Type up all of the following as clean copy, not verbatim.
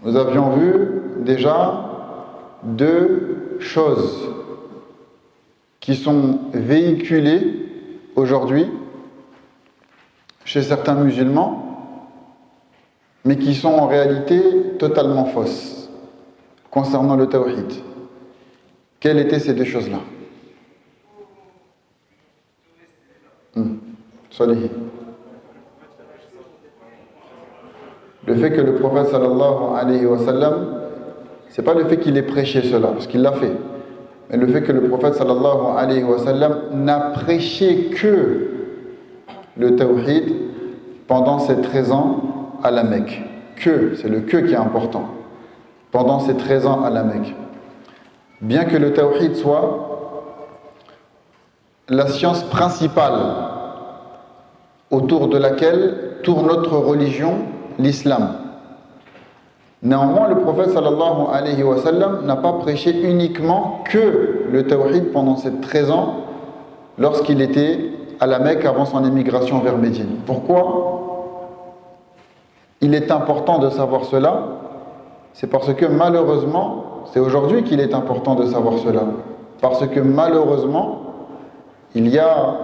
Nous avions vu déjà deux choses qui sont véhiculées aujourd'hui chez certains musulmans, mais qui sont en réalité totalement fausses concernant le tawhid. Quelles étaient ces deux choses-là? Salihi. Le fait que le prophète sallallahu alayhi wa sallam, c'est pas le fait qu'il ait prêché cela, parce qu'il l'a fait, mais le fait que le prophète sallallahu alayhi wa sallam n'a prêché que le tawhid pendant ses 13 ans à la Mecque. Que, c'est le que qui est important. Pendant ses 13 ans à la Mecque. Bien que le tawhid soit la science principale autour de laquelle tourne notre religion, l'islam. Néanmoins, le prophète sallallahu alayhi wa sallam n'a pas prêché uniquement que le tawhid pendant ces 13 ans lorsqu'il était à la Mecque avant son émigration vers Médine. Pourquoi il est important de savoir cela? C'est parce que malheureusement, c'est aujourd'hui qu'il est important de savoir cela. Parce que malheureusement, il y a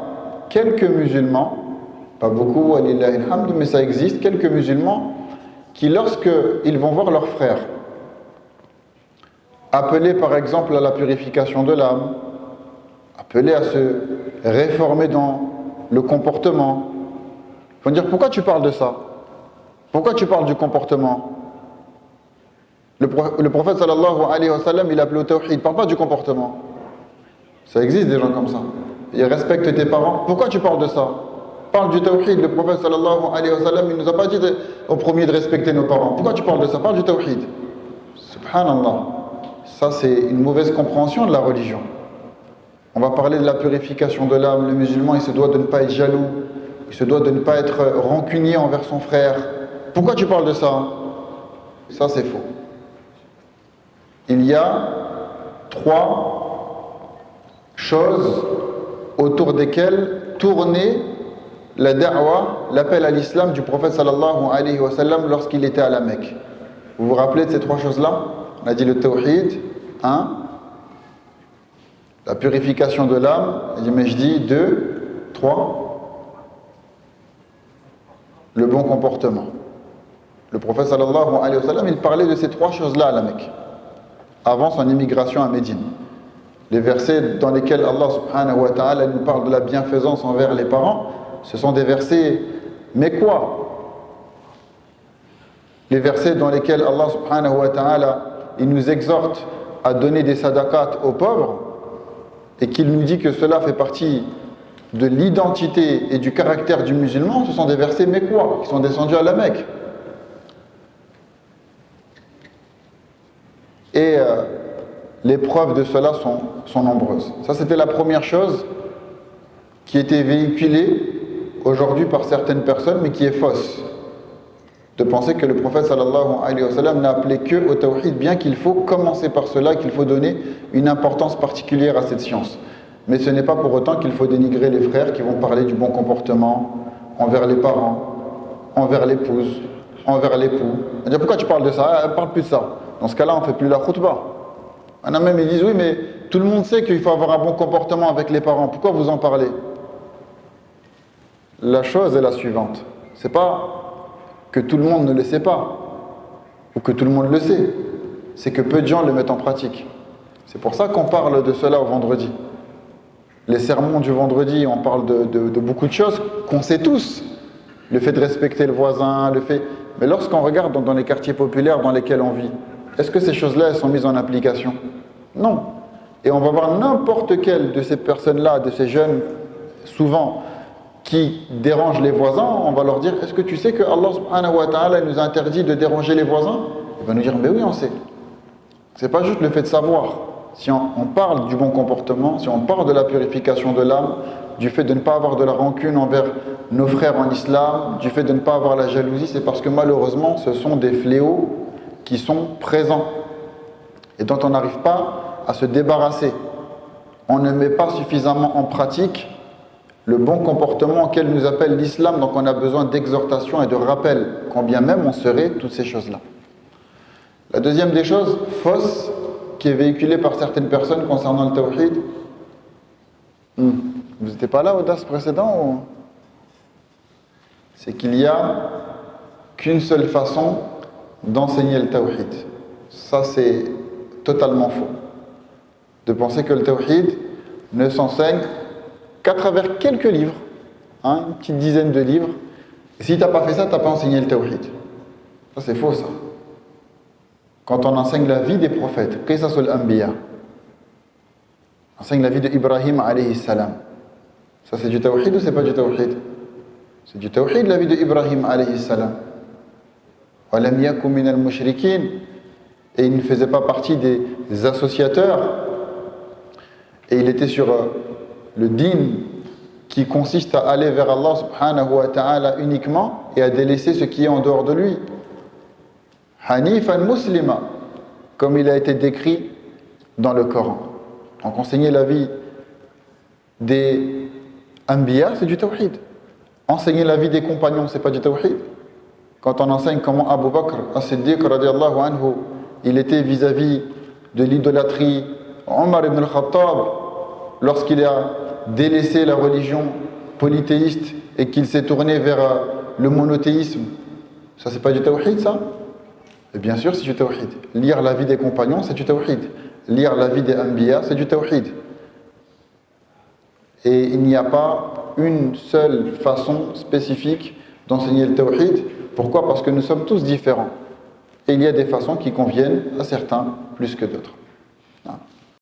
quelques musulmans, pas beaucoup, walillahi alhamd, mais ça existe, quelques musulmans qui, lorsqu'ils vont voir leurs frères, appelés par exemple à la purification de l'âme, appelés à se réformer dans le comportement, ils vont dire: pourquoi tu parles de ça? Pourquoi tu parles du comportement? Le prophète sallallahu alayhi wa sallam, il appelle au tawhid, il ne parle pas du comportement. Ça existe des gens comme ça. Ils respectent tes parents. Pourquoi tu parles de ça? Parle du tawhid. Le prophète sallallahu alayhi wa sallam, il ne nous a pas dit au premier de respecter nos parents. Pourquoi tu parles de ça? Parle du tawhid. Subhanallah. Ça, c'est une mauvaise compréhension de la religion. On va parler de la purification de l'âme. Le musulman, il se doit de ne pas être jaloux. Il se doit de ne pas être rancunier envers son frère. Pourquoi tu parles de ça? Ça, c'est faux. Il y a 3 choses autour desquelles tournait la da'wa, l'appel à l'islam du prophète sallallahu alayhi wa sallam lorsqu'il était à la Mecque. Vous vous rappelez de ces 3 choses-là? On a dit le tawhid, 1, la purification de l'âme, mais je dis 2, 3, le bon comportement. Le prophète sallallahu alayhi wa sallam, il parlait de ces 3 choses-là à la Mecque, avant son immigration à Médine. Les versets dans lesquels Allah subhanahu wa ta'ala nous parle de la bienfaisance envers les parents, ce sont des versets, mais quoi? Les versets dans lesquels Allah subhanahu wa ta'ala, il nous exhorte à donner des sadaqat aux pauvres, et qu'il nous dit que cela fait partie de l'identité et du caractère du musulman, ce sont des versets, mais quoi? Qui sont descendus à la Mecque. Et les preuves de cela sont nombreuses. Ça, c'était la première chose qui était véhiculée aujourd'hui par certaines personnes, mais qui est fausse. De penser que le prophète sallallahu alayhi wa sallam n'a appelé que au tawhid, bien qu'il faut commencer par cela, qu'il faut donner une importance particulière à cette science. Mais ce n'est pas pour autant qu'il faut dénigrer les frères qui vont parler du bon comportement envers les parents, envers l'épouse, envers l'époux. On dit: pourquoi tu parles de ça? Parle plus de ça. Dans ce cas-là, on ne fait plus la khutbah. Il y en a même, ils disent: oui, mais tout le monde sait qu'il faut avoir un bon comportement avec les parents. Pourquoi vous en parlez? La chose est la suivante. C'est pas que tout le monde ne le sait pas, ou que tout le monde le sait. C'est que peu de gens le mettent en pratique. C'est pour ça qu'on parle de cela au vendredi. Les sermons du vendredi, on parle de beaucoup de choses qu'on sait tous. Le fait de respecter le voisin, le fait... Mais lorsqu'on regarde dans les quartiers populaires dans lesquels on vit, est-ce que ces choses-là, elles sont mises en application? Non. Et on va voir n'importe quelle de ces personnes-là, de ces jeunes, souvent, qui dérangent les voisins, on va leur dire: est-ce que tu sais que Allah subhanahu wa ta'ala nous a interdit de déranger les voisins? Il va nous dire: mais oui, on sait. C'est pas juste le fait de savoir. Si on parle du bon comportement, si on parle de la purification de l'âme, du fait de ne pas avoir de la rancune envers nos frères en islam, du fait de ne pas avoir la jalousie, c'est parce que malheureusement, ce sont des fléaux qui sont présents et dont on n'arrive pas à se débarrasser. On ne met pas suffisamment en pratique le bon comportement auquel nous appelle l'islam, donc on a besoin d'exhortation et de rappel, quand bien même on serait toutes ces choses-là. La deuxième des choses fausses qui est véhiculée par certaines personnes concernant le tawhid. Vous n'étiez pas là au DAS précédent ou... C'est qu'il n'y a qu'une seule façon d'enseigner le tawhid. Ça, c'est totalement faux. De penser que le tawhid ne s'enseigne qu'à travers quelques livres, une petite dizaine de livres. Et si tu n'as pas fait ça, tu n'as pas enseigné le tawhid. Ça, c'est faux, ça. Quand on enseigne la vie des prophètes, Qisasul Anbiya, on enseigne la vie d'Ibrahim alayhi salam. Ça, c'est du tawhid ou c'est pas du tawhid? C'est du tawhid, la vie d'Ibrahim alayhi salam. Wa lam yakum minal mushrikin. Et il ne faisait pas partie des associateurs. Et il était sur le din qui consiste à aller vers Allah subhanahu wa ta'ala uniquement et à délaisser ce qui est en dehors de lui. Hanifan muslima, comme il a été décrit dans le Coran. Donc enseigner la vie des Anbiya, c'est du tawhid. Enseigner la vie des compagnons, c'est pas du tawhid. Quand on enseigne comment Abu Bakr as-Siddiq radiallahu anhu, il était vis-à-vis de l'idolâtrie, Omar ibn al-Khattab, lorsqu'il a délaissé la religion polythéiste et qu'il s'est tourné vers le monothéisme, ça c'est pas du tawhid, ça? Et bien sûr c'est du tawhid. Lire la vie des compagnons, c'est du tawhid. Lire la vie des Anbiya, c'est du tawhid. Et il n'y a pas une seule façon spécifique d'enseigner le tawhid. Pourquoi? Parce que nous sommes tous différents. Et il y a des façons qui conviennent à certains plus que d'autres.